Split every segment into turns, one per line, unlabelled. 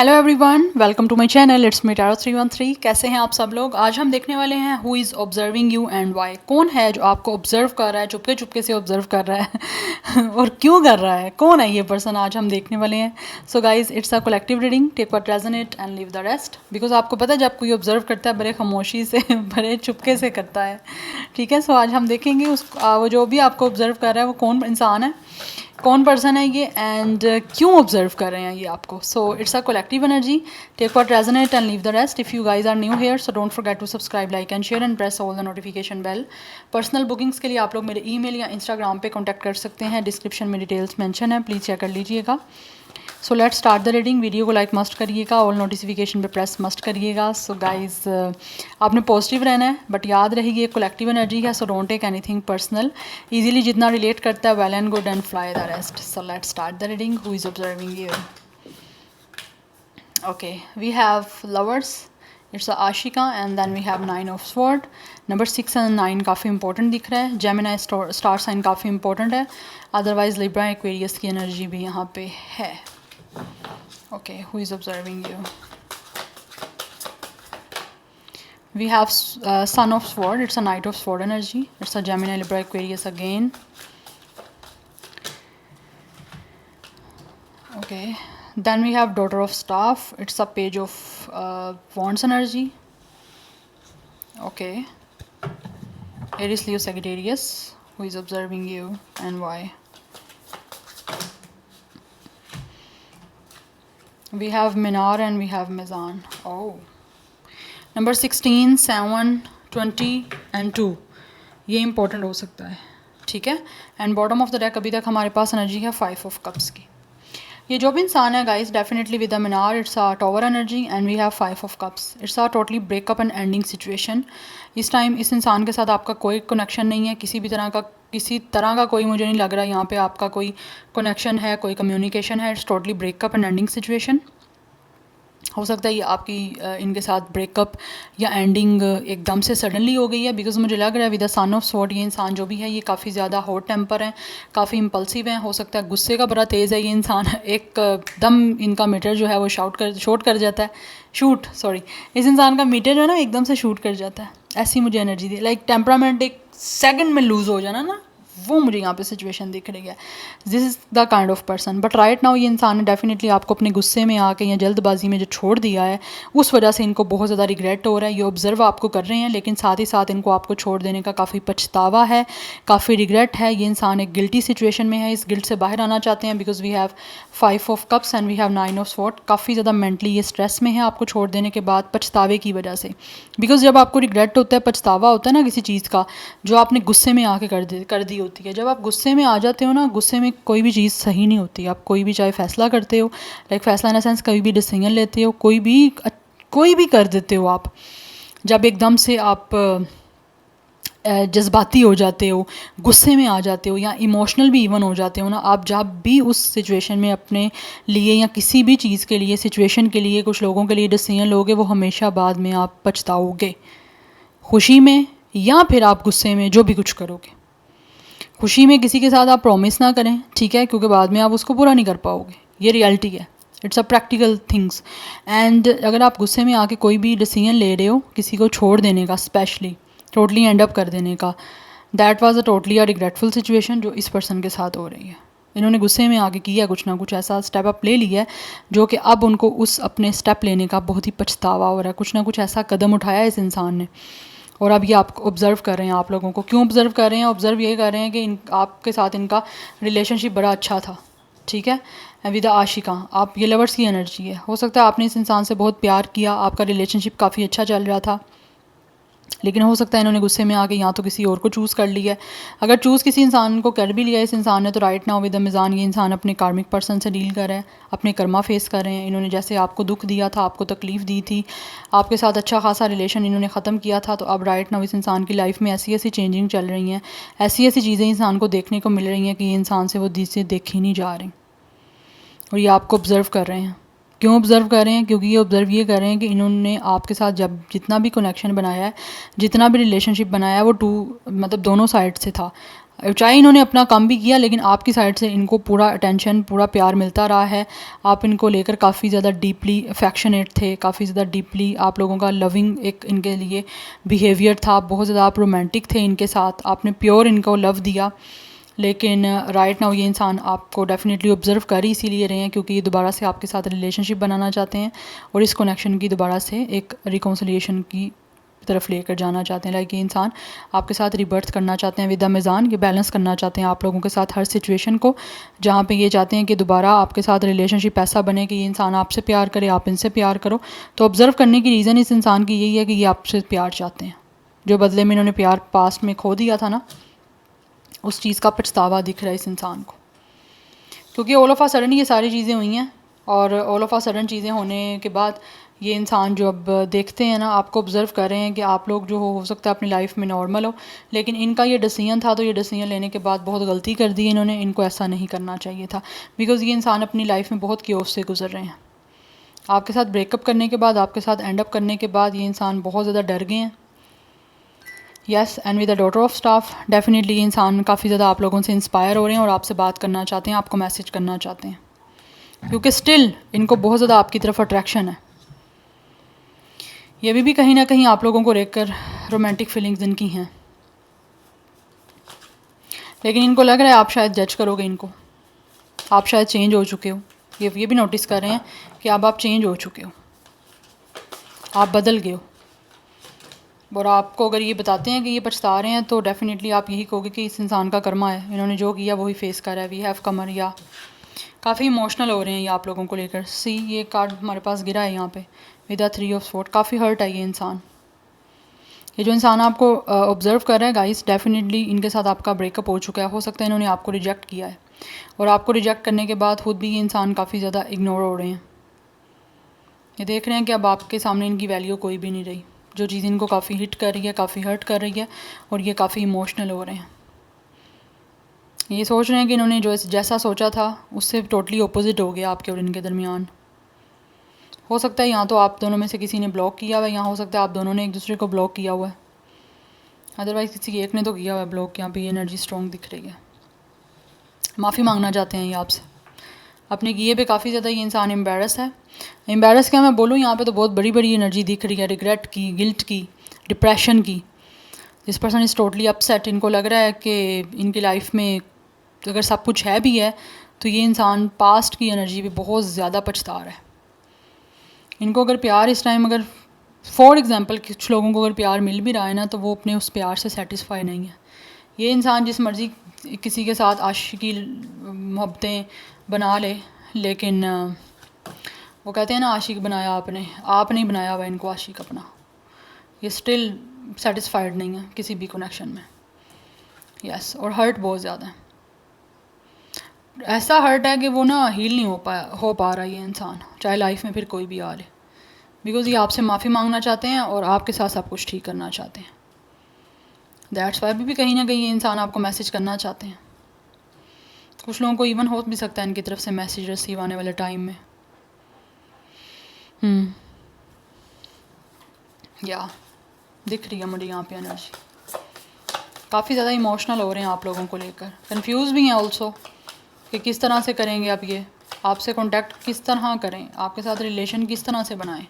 Hello everyone, welcome to my channel. It's me tarot 313। कैसे हैं आप सब लोग। आज हम देखने वाले हैं who is observing you and why. कौन है जो आपको ऑब्जर्व कर रहा है, चुपके चुपके से ऑब्जर्व कर रहा है और क्यों कर रहा है, कौन है ये पर्सन, आज हम देखने वाले हैं। So guys, it's a collective reading. Take what resonate and leave the rest. Because आपको पता है जब कोई ऑब्जर्व करता है बड़े खामोशी से बड़े चुपके से करता है। ठीक है, सो आज हम देखेंगे वो जो भी आपको ऑब्जर्व कर रहा है वो कौन इंसान है, कौन पर्सन है ये, एंड क्यों ऑब्जर्व कर रहे हैं ये आपको। So it's a collective energy. Take what resonate and leave the rest. If you guys are new here so don't forget to subscribe, like and share and press all the notification bell. Personal bookings के लिए आप लोग मेरे email या Instagram पे contact कर सकते हैं। डिस्क्रिप्शन में डिटेल्स मेंशन है, प्लीज़ चेक कर लीजिएगा। सो let's start the reading. Video को लाइक मस्ट करिएगा, ऑल नोटिफिकेशन पे प्रेस मस्ट करिएगा। सो गाइज, आपने पॉजिटिव रहना है, बट याद रहेगी ये कलेक्टिव एनर्जी है, so don't take anything personal. Easily जितना रिलेट करता है well and good and fly the rest. So let's start the reading. Who is observing you. Okay, we have lovers, it's a आशिका, and then we have 9 of sword. Number 6 and 9 काफ़ी important दिख रहा है। Gemini star sign काफ़ी important है। Otherwise Libra Aquarius की energy भी यहाँ पे है। Okay, who is observing you? We have Son of Sword. It's a Knight of Sword energy. It's a Gemini, Libra, Aquarius again. Okay. Then we have Daughter of Staff. It's a Page of Wands energy. Okay. Aries, Leo, Sagittarius. Who is observing you and why? We have Minar and we have Mizan. Oh. Number 16, 7, 20 and 2 ये important हो सकता है। ठीक है, and bottom of the deck अभी तक हमारे पास energy है 5 ऑफ कप्स की। ये जो भी इंसान है गाइस, डेफिनेटली विद द मिनार, it's a tower energy and we have 5 of cups. It's a totally breakup and ending situation. इस टाइम इस इंसान के साथ आपका कोई कनेक्शन नहीं है, किसी तरह का कोई, मुझे नहीं लग रहा यहाँ पे आपका कोई कनेक्शन है, कोई कम्युनिकेशन है। It's totally breakup and ending situation. हो सकता है ये आपकी इनके साथ ब्रेकअप या एंडिंग एकदम से सडनली हो गई है। बिकॉज मुझे लग रहा है with the son of sword ये इंसान जो भी है ये काफ़ी ज़्यादा हॉट टेम्पर है, काफ़ी इम्पल्सिव है। हो सकता है गुस्से का बड़ा तेज़ है ये इंसान। एक दम इनका मीटर जो है वो शूट कर जाता है। इस इंसान का मीटर जो है ना एकदम से शूट कर जाता है। ऐसी मुझे एनर्जी दी, लाइक टेम्परामेंट एक सेकंड में लूज़ हो जाना ना, वो मुझे यहाँ पे सिचुएशन दिख रही है। This is the kind of person. But right now ये इंसान ने डेफिनेटली आपको अपने गुस्से में आके या जल्दबाजी में जो छोड़ दिया है उस वजह से इनको बहुत ज़्यादा रिग्रेट हो रहा है। ये ऑब्जर्व आपको कर रहे हैं, लेकिन साथ ही साथ इनको आपको छोड़ देने का काफ़ी पछतावा है, काफ़ी रिग्रेट है। ये इंसान एक गिल्टी सिचुएशन में है, इस गिल्ट से बाहर आना चाहते हैं। Because we have 5 of cups and we have 9 of sword. काफ़ी ज़्यादा मेंटली ये स्ट्रेस में है आपको छोड़ देने के बाद, पछतावे की वजह से। बिकॉज जब आपको रिग्रेट होता है, पछतावा होता है ना किसी चीज़ का जो आपने गुस्से में आके कर दी होती है। जब आप गुस्से में आ जाते हो ना, गुस्से में कोई भी चीज़ सही नहीं होती। आप कोई भी चाहे फैसला करते हो, लाइक फैसला इन द सेंस कोई भी डिसीजन लेते हो, कोई भी कर देते हो आप, जब एकदम से आप जज्बाती हो जाते हो, गुस्से में आ जाते हो या इमोशनल भी इवन हो जाते हो ना, आप जब भी उस सिचुएशन में अपने लिए या किसी भी चीज़ के लिए, सिचुएशन के लिए, कुछ लोगों के लिए डिसीजन लोगे, वो हमेशा बाद में आप पछताओगे, खुशी में या फिर आप गुस्से में, जो भी कुछ करोगे। खुशी में किसी के साथ आप प्रॉमिस ना करें, ठीक है, क्योंकि बाद में आप उसको पूरा नहीं कर पाओगे। ये रियलिटी है, it's a practical things. And अगर आप गुस्से में आके कोई भी डिसीजन ले रहे हो किसी को छोड़ देने का, स्पेशली टोटली एंड अप कर देने का, that was a totally a regretful situation जो इस पर्सन के साथ हो रही है। इन्होंने गुस्से में आके किया कुछ ना कुछ ऐसा स्टेप अप ले लिया है जो कि अब उनको उस अपने स्टेप लेने का बहुत ही पछतावा हो रहा है। कुछ ना कुछ ऐसा कदम उठाया इस इंसान ने, और अब ये आप ऑब्ज़र्व कर रहे हैं। आप लोगों को क्यों ऑब्ज़र्व कर रहे हैं? ऑब्ज़र्व ये कर रहे हैं कि आपके साथ इनका रिलेशनशिप बड़ा अच्छा था, ठीक है। विद आशिका, आप ये लवर्स की एनर्जी है। हो सकता है आपने इस इंसान से बहुत प्यार किया, आपका रिलेशनशिप काफ़ी अच्छा चल रहा था, लेकिन हो सकता है इन्होंने गुस्से में आके यहाँ तो किसी और को चूज़ कर लिया है। अगर चूज़ किसी इंसान को कर भी लिया इस इंसान ने, तो right now with the Meezan ये इंसान अपने कार्मिक पर्सन से डील कर रहे हैं, अपने कर्मा फेस कर रहे हैं। इन्होंने जैसे आपको दुख दिया था, आपको तकलीफ़ दी थी, आपके साथ अच्छा खासा रिलेशन इन्होंने ख़त्म किया था, तो अब राइट नाउ इस इंसान की लाइफ में ऐसी ऐसी चेंजिंग चल रही हैं, ऐसी ऐसी चीज़ें इंसान को देखने को मिल रही हैं कि ये इंसान से वो दिल से देखी नहीं जा रही, और ये आपको ऑब्ज़र्व कर रहे हैं। क्यों ऑब्ज़र्व कर रहे हैं? क्योंकि ये ऑब्ज़र्व ये कर रहे हैं कि इन्होंने आपके साथ जब जितना भी कनेक्शन बनाया है, जितना भी रिलेशनशिप बनाया है, वो मतलब दोनों साइड से था। चाहे इन्होंने अपना काम भी किया, लेकिन आपकी साइड से इनको पूरा अटेंशन, पूरा प्यार मिलता रहा है। आप इनको लेकर काफ़ी ज़्यादा डीपली अफेक्शनेट थे, काफ़ी ज़्यादा डीपली आप लोगों का लविंग एक इनके लिए बिहेवियर था, बहुत ज़्यादा आप रोमांटिक थे इनके साथ, आपने प्योर इनको लव दिया। लेकिन राइट नाउ ये इंसान आपको डेफिनेटली ऑब्ज़र्व कर ही इसीलिए रहे हैं क्योंकि ये दोबारा से आपके साथ रिलेशनशिप बनाना चाहते हैं और इस कनेक्शन की दोबारा से एक रिकॉन्सिलिएशन की तरफ लेकर जाना चाहते हैं। लाइक ये इंसान आपके साथ रिबर्थ करना चाहते हैं विद द मिज़ान, ये बैलेंस करना चाहते हैं आप लोगों के साथ हर सिचुएशन को, जहाँ पे ये चाहते हैं कि दोबारा आपके साथ रिलेशनशिप ऐसा बने कि ये इंसान आपसे प्यार करे, आप इनसे प्यार करो। तो ऑब्ज़र्व करने की रीज़न इस इंसान की यही है कि ये आपसे प्यार चाहते हैं। जो बदले में इन्होंने प्यार पास्ट में खो दिया था ना, उस चीज़ का पछतावा दिख रहा है इस इंसान को, क्योंकि ऑल ऑफ आ सडन ये सारी चीज़ें हुई हैं और ऑल ऑफ आ सडन चीज़ें होने के बाद ये इंसान जो अब देखते हैं ना, आपको ऑब्ज़र्व कर रहे हैं कि आप लोग जो हो सकता है अपनी लाइफ में नॉर्मल हो, लेकिन इनका ये डिसीजन था, तो ये डिसीजन लेने के बाद बहुत गलती कर दी इन्होंने, इनको ऐसा नहीं करना चाहिए था। बिकॉज़ ये इंसान अपनी लाइफ में बहुत क्योस से गुजर रहे हैं। आपके साथ ब्रेकअप करने के बाद, आपके साथ एंड अप करने के बाद ये इंसान बहुत ज़्यादा डर गए हैं। Yes, and with the daughter of staff definitely ये इंसान काफ़ी ज़्यादा आप लोगों से इंस्पायर हो रहे हैं और आपसे बात करना चाहते हैं, आपको मैसेज करना चाहते हैं, क्योंकि स्टिल इनको बहुत ज़्यादा आपकी तरफ अट्रैक्शन है। ये भी कहीं ना कहीं आप लोगों को लेकर रोमांटिक फीलिंग्स इनकी हैं, लेकिन इनको लग रहा है आप शायद जज करोगे इनको, आप शायद चेंज हो चुके हो। ये भी नोटिस कर रहे हैं कि अब आप चेंज हो चुके हो, आप बदल गए हो। और आपको अगर ये बताते हैं कि ये पछता रहे हैं, तो डेफिनेटली आप यही कहोगे कि इस इंसान का कर्मा है, इन्होंने जो किया वही फेस करा है। वी हैव कमर, या काफ़ी इमोशनल हो रहे हैं ये आप लोगों को लेकर। सी, ये कार्ड हमारे पास गिरा है यहाँ पे विद द 3 ऑफ स्वॉर्ड, काफ़ी हर्ट है ये इंसान। ये जो इंसान आपको ऑब्ज़र्व कर रहा है गाइस, डेफिनेटली इनके साथ आपका ब्रेकअप हो चुका है। हो सकता है इन्होंने आपको रिजेक्ट किया है और आपको रिजेक्ट करने के बाद खुद भी ये इंसान काफ़ी ज़्यादा इग्नोर हो रहे हैं। ये देख रहे हैं कि अब आपके सामने इनकी वैल्यू कोई भी नहीं रही। जो चीज़ इनको काफ़ी हिट कर रही है, काफ़ी हर्ट कर रही है, और ये काफ़ी इमोशनल हो रहे हैं। ये सोच रहे हैं कि इन्होंने जो जैसा सोचा था उससे टोटली ऑपोजिट हो गया आपके और इनके दरमियान। हो सकता है यहाँ तो आप दोनों में से किसी ने ब्लॉक किया हुआ है, यहाँ हो सकता है आप दोनों ने एक दूसरे को ब्लॉक किया हुआ है, अदरवाइज़ किसी एक ने तो किया हुआ है ब्लॉक। यहाँ पे ये एनर्जी स्ट्रॉन्ग दिख रही है। माफ़ी मांगना चाहते हैं ये आपसे, अपने किए पे काफ़ी ज़्यादा ये इंसान एम्बेरस है। एम्बेरस क्या मैं बोलूँ, यहाँ पे तो बहुत बड़ी बड़ी एनर्जी दिख रही है, रिग्रेट की, गिल्ट की, डिप्रेशन की। This person is totally upset. इनको लग रहा है कि इनकी लाइफ में अगर सब कुछ है भी है, तो ये इंसान पास्ट की एनर्जी पे बहुत ज़्यादा पछता रहा है। इनको अगर प्यार इस टाइम, अगर फॉर एग्ज़ाम्पल कुछ लोगों को अगर प्यार मिल भी रहा है ना, तो वो अपने उस प्यार से सेटिस्फाई नहीं है। ये इंसान जिस मर्ज़ी किसी के साथ आशिकी मोहब्बतें बना ले, लेकिन वो कहते हैं ना, आशिक बनाया आपने, आप नहीं बनाया हुआ इनको आशिक अपना। ये स्टिल सेटिस्फाइड नहीं है किसी भी कनेक्शन में। यस, और हर्ट बहुत ज़्यादा है। ऐसा हर्ट है कि वो ना हील नहीं हो पा रहा ये इंसान, चाहे लाइफ में फिर कोई भी आ ले। बिकॉज़ ये आपसे माफ़ी मांगना चाहते हैं और आपके साथ सब कुछ ठीक करना चाहते हैं। दैट्स वाई भी कहीं ना कहीं ये इंसान आपको मैसेज करना चाहते हैं। कुछ लोगों को इवन हो भी सकता है इनकी तरफ से मैसेज रिसीव आने वाले टाइम में। या दिख रही है मुझे यहाँ पे एनर्जी, काफ़ी ज़्यादा इमोशनल हो रहे हैं आप लोगों को लेकर, कंफ्यूज भी हैं ऑल्सो कि किस तरह से करेंगे अब ये आपसे कांटेक्ट, किस तरह करें, आपके साथ रिलेशन किस तरह से बनाएं।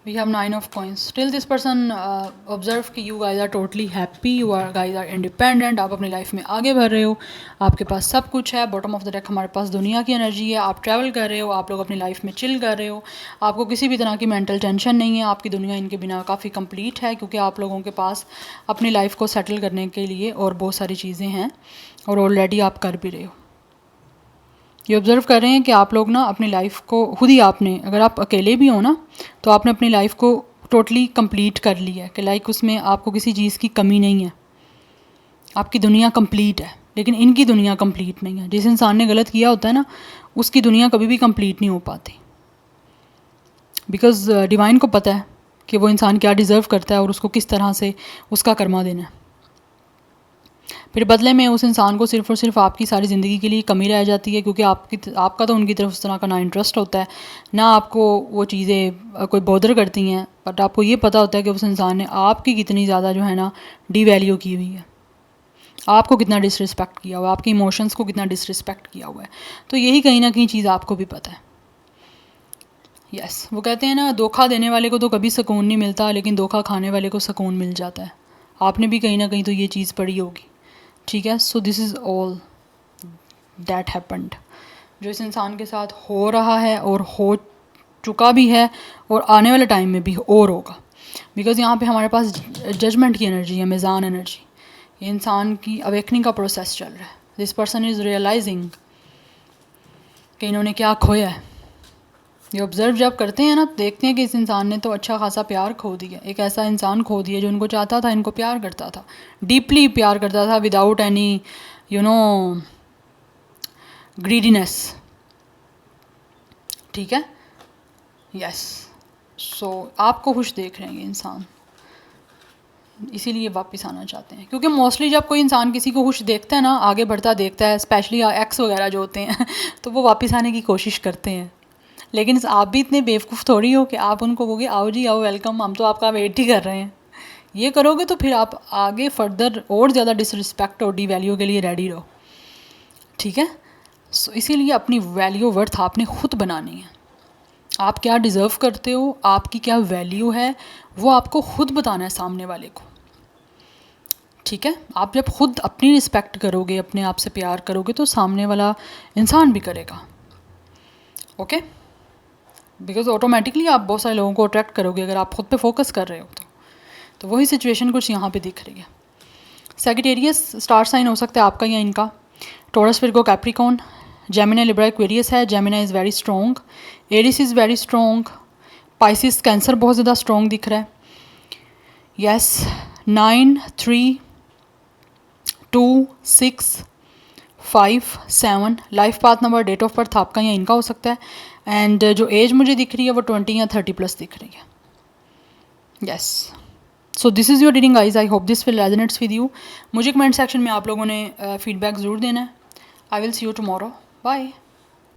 We have 9 of coins. Still this person observe कि you guys are totally happy, you are guys are independent, आप अपनी लाइफ में आगे बढ़ रहे हो, आपके पास सब कुछ है। बॉटम ऑफ द डेक हमारे पास दुनिया की एनर्जी है, आप ट्रैवल कर रहे हो, आप लोग अपनी लाइफ में चिल कर रहे हो, आपको किसी भी तरह की मेंटल टेंशन नहीं है, आपकी दुनिया इनके बिना काफ़ी कंप्लीट है, क्योंकि आप लोगों के पास अपनी लाइफ को सेटल करने के लिए और बहुत सारी चीज़ें हैं और ऑलरेडी आप कर भी रहे हो। ये ऑब्ज़र्व कर रहे हैं कि आप लोग ना अपनी लाइफ को खुद ही, आपने अगर आप अकेले भी हो ना, तो आपने अपनी लाइफ को टोटली कंप्लीट कर लिया है कि लाइक उसमें आपको किसी चीज़ की कमी नहीं है, आपकी दुनिया कंप्लीट है। लेकिन इनकी दुनिया कंप्लीट नहीं है। जिस इंसान ने गलत किया होता है ना, उसकी दुनिया कभी भी कंप्लीट नहीं हो पाती, बिकॉज़ डिवाइन को पता है कि वो इंसान क्या डिज़र्व करता है और उसको किस तरह से उसका कर्मा देना है। फिर बदले में उस इंसान को सिर्फ़ और सिर्फ आपकी सारी ज़िंदगी के लिए कमी रह जाती है, क्योंकि आपका तो उनकी तरफ उस तरह का ना इंटरेस्ट होता है, ना आपको वो चीज़ें कोई बॉदर करती हैं। बट आपको ये पता होता है कि उस इंसान ने आपकी कितनी ज़्यादा जो है ना डी वैल्यू की हुई है, आपको कितना डिसरिस्पेक्ट किया हुआ है, आपके इमोशंस को कितना डिसरिस्पेक्ट किया हुआ है। तो यही कहीं ना कहीं चीज़ आपको भी पता है। यस, वो कहते हैं ना, धोखा देने वाले को तो कभी सुकून नहीं मिलता, लेकिन धोखा खाने वाले को सुकून मिल जाता है। आपने भी कहीं ना कहीं तो ये चीज़ पढ़ी होगी, ठीक है। सो this is all that happened, जो इस इंसान के साथ हो रहा है और हो चुका भी है और आने वाले टाइम में भी और होगा। बिकॉज यहाँ पे हमारे पास जजमेंट की एनर्जी है, मेज़ान एनर्जी। ये इंसान की अवेकनिंग का प्रोसेस चल रहा है। दिस पर्सन इज़ रियलाइजिंग कि इन्होंने क्या खोया है। ये ऑब्ज़र्व जब करते हैं ना, देखते हैं कि इस इंसान ने तो अच्छा खासा प्यार खो दिया। एक ऐसा इंसान खो दिया जो इनको चाहता था, इनको प्यार करता था, डीपली प्यार करता था, without any you know greediness, ठीक है। यस, सो आपको खुश देख रहे हैं ये इंसान, इसीलिए वापस आना चाहते हैं। क्योंकि मोस्टली जब कोई इंसान किसी को खुश देखता है ना, आगे बढ़ता देखता है, स्पेशली एक्स वगैरह जो होते हैं तो वो वापस आने की कोशिश करते हैं। लेकिन आप भी इतने बेवकूफ़ थोड़ी हो कि आप उनको कहोगे आओ जी आओ, वेलकम, हम तो आपका वेट ही कर रहे हैं। ये करोगे तो फिर आप आगे फर्दर और ज़्यादा डिसरिस्पेक्ट और डीवैल्यू के लिए रेडी रहो, ठीक है। सो इसीलिए अपनी वैल्यू वर्थ आपने खुद बनानी है। आप क्या डिज़र्व करते हो, आपकी क्या वैल्यू है, वो आपको खुद बताना है सामने वाले को, ठीक है। आप जब खुद अपनी रिस्पेक्ट करोगे, अपने आप से प्यार करोगे, तो सामने वाला इंसान भी करेगा, ओके। बिकॉज ऑटोमेटिकली आप बहुत सारे लोगों को अट्रैक्ट करोगे अगर आप खुद पे फोकस कर रहे हो तो वही सिचुएशन कुछ यहाँ पे दिख रही है। सैजिटेरियस स्टार साइन हो सकता है आपका या इनका, Taurus, Virgo, Capricorn, Gemini, Libra, Aquarius है। Gemini is very strong, Aries is very strong, Pisces, Cancer बहुत ज़्यादा स्ट्रॉन्ग दिख रहा है। Yes, 9, 3, 2, 6, 5, 7 life path number, date of birth आपका या इनका हो सकता है। एंड जो एज मुझे दिख रही है वो 20 या 30+ दिख रही है। Yes, so this is your reading guys, I hope this will resonates with you. मुझे कमेंट सेक्शन में आप लोगों ने फीडबैक ज़रूर देना है। I will see you tomorrow, bye.